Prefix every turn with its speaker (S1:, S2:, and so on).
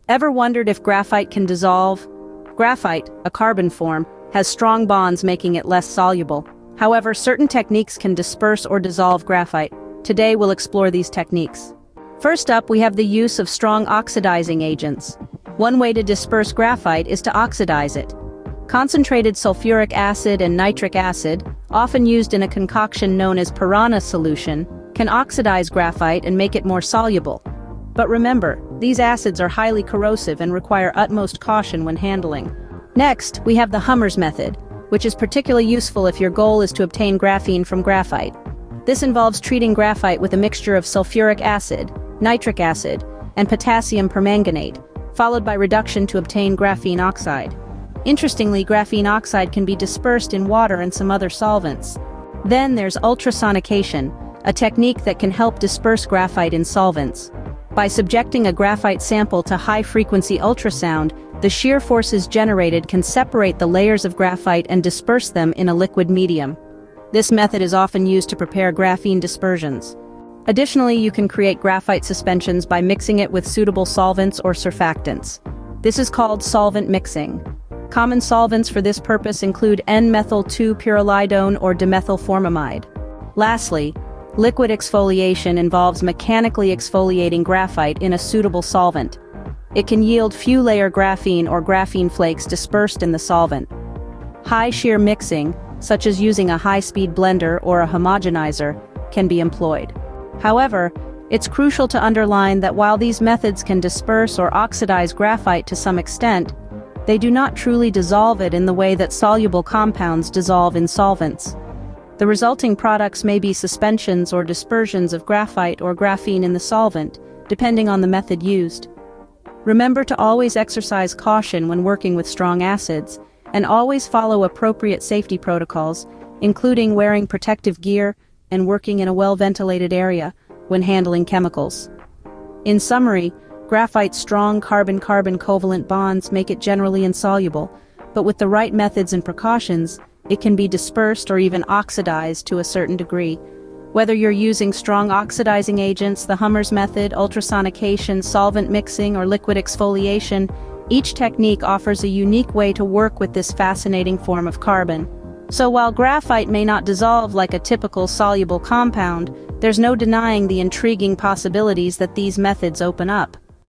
S1: Ever wondered if graphite can dissolve? Graphite, a carbon form, has strong bonds making it less soluble. However, certain techniques can disperse or dissolve graphite. Today we'll explore these techniques. First up, we have the use of strong oxidizing agents. One way to disperse graphite is to oxidize it. Concentrated sulfuric acid and nitric acid, often used in a concoction known as piranha solution, can oxidize graphite and make it more soluble. But remember, these acids are highly corrosive and require utmost caution when handling. Next, we have the Hummer's method, which is particularly useful if your goal is to obtain graphene from graphite. This involves treating graphite with a mixture of sulfuric acid, nitric acid, and potassium permanganate, followed by reduction to obtain graphene oxide. Interestingly, graphene oxide can be dispersed in water and some other solvents. Then there's ultrasonication, a technique that can help disperse graphite in solvents. By subjecting a graphite sample to high-frequency ultrasound, the shear forces generated can separate the layers of graphite and disperse them in a liquid medium. This method is often used to prepare graphene dispersions. Additionally, you can create graphite suspensions by mixing it with suitable solvents or surfactants. This is called solvent mixing. Common solvents for this purpose include N-methyl-2-pyrrolidone or dimethylformamide. Lastly, liquid exfoliation involves mechanically exfoliating graphite in a suitable solvent. It can yield few-layer graphene or graphene flakes dispersed in the solvent. High-shear mixing, such as using a high-speed blender or a homogenizer, can be employed. However, it's crucial to underline that while these methods can disperse or oxidize graphite to some extent, they do not truly dissolve it in the way that soluble compounds dissolve in solvents. The resulting products may be suspensions or dispersions of graphite or graphene in the solvent, depending on the method used. Remember to always exercise caution when working with strong acids, and always follow appropriate safety protocols, including wearing protective gear and working in a well-ventilated area when handling chemicals. In summary, graphite's strong carbon-carbon covalent bonds make it generally insoluble, but with the right methods and precautions, it can be dispersed or even oxidized to a certain degree. Whether you're using strong oxidizing agents, the Hummer's method, ultrasonication, solvent mixing, or liquid exfoliation, each technique offers a unique way to work with this fascinating form of carbon. So while graphite may not dissolve like a typical soluble compound, there's no denying the intriguing possibilities that these methods open up.